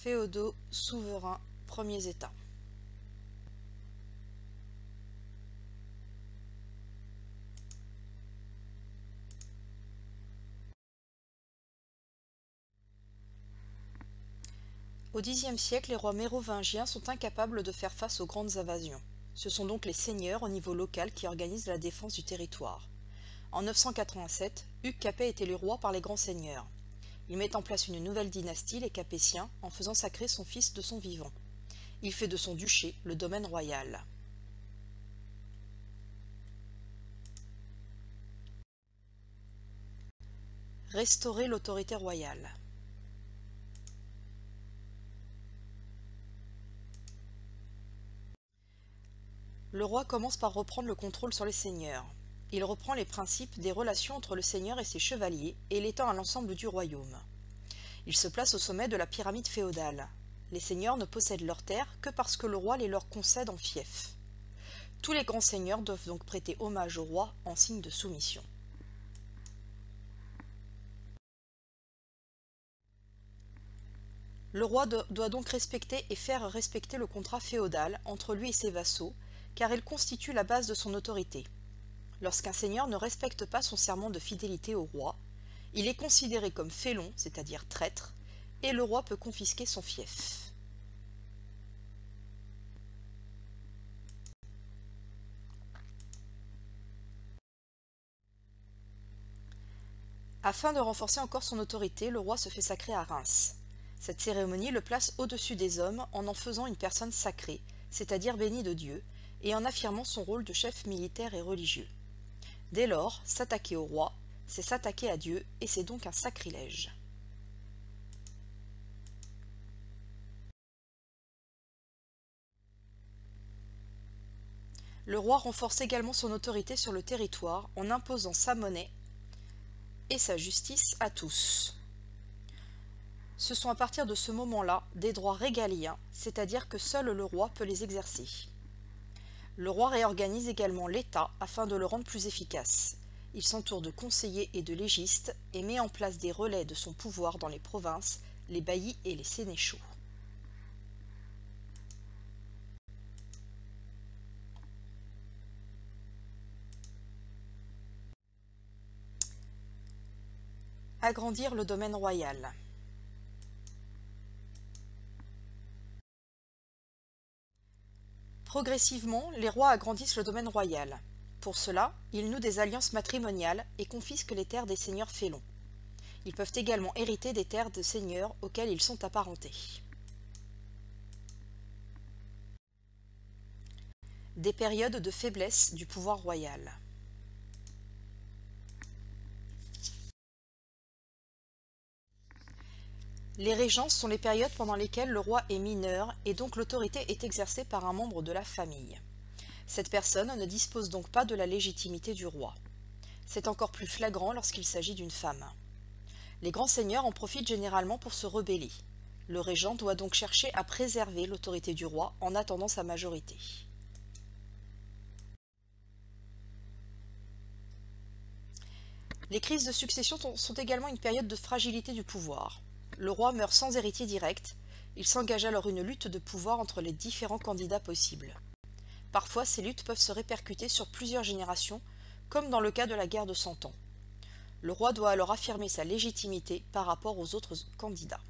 Féodaux, souverains, premiers États. Au Xe siècle, les rois mérovingiens sont incapables de faire face aux grandes invasions. Ce sont donc les seigneurs au niveau local qui organisent la défense du territoire. En 987, Hugues Capet est élu roi par les grands seigneurs. Il met en place une nouvelle dynastie, les Capétiens, en faisant sacrer son fils de son vivant. Il fait de son duché le domaine royal. Restaurer l'autorité royale. Le roi commence par reprendre le contrôle sur les seigneurs. Il reprend les principes des relations entre le seigneur et ses chevaliers et l'étend à l'ensemble du royaume. Il se place au sommet de la pyramide féodale. Les seigneurs ne possèdent leurs terres que parce que le roi les leur concède en fief. Tous les grands seigneurs doivent donc prêter hommage au roi en signe de soumission. Le roi doit donc respecter et faire respecter le contrat féodal entre lui et ses vassaux, car il constitue la base de son autorité. Lorsqu'un seigneur ne respecte pas son serment de fidélité au roi, il est considéré comme félon, c'est-à-dire traître, et le roi peut confisquer son fief. Afin de renforcer encore son autorité, le roi se fait sacrer à Reims. Cette cérémonie le place au-dessus des hommes en faisant une personne sacrée, c'est-à-dire bénie de Dieu, et en affirmant son rôle de chef militaire et religieux. Dès lors, s'attaquer au roi, c'est s'attaquer à Dieu, et c'est donc un sacrilège. Le roi renforce également son autorité sur le territoire en imposant sa monnaie et sa justice à tous. Ce sont à partir de ce moment-là des droits régaliens, c'est-à-dire que seul le roi peut les exercer. Le roi réorganise également l'État afin de le rendre plus efficace. Il s'entoure de conseillers et de légistes et met en place des relais de son pouvoir dans les provinces, les baillis et les sénéchaux. Agrandir le domaine royal. Progressivement, les rois agrandissent le domaine royal. Pour cela, ils nouent des alliances matrimoniales et confisquent les terres des seigneurs félons. Ils peuvent également hériter des terres de seigneurs auxquels ils sont apparentés. Des périodes de faiblesse du pouvoir royal. Les régences sont les périodes pendant lesquelles le roi est mineur et donc l'autorité est exercée par un membre de la famille. Cette personne ne dispose donc pas de la légitimité du roi. C'est encore plus flagrant lorsqu'il s'agit d'une femme. Les grands seigneurs en profitent généralement pour se rebeller. Le régent doit donc chercher à préserver l'autorité du roi en attendant sa majorité. Les crises de succession sont également une période de fragilité du pouvoir. Le roi meurt sans héritier direct, il s'engage alors une lutte de pouvoir entre les différents candidats possibles. Parfois, ces luttes peuvent se répercuter sur plusieurs générations, comme dans le cas de la guerre de 100 ans. Le roi doit alors affirmer sa légitimité par rapport aux autres candidats.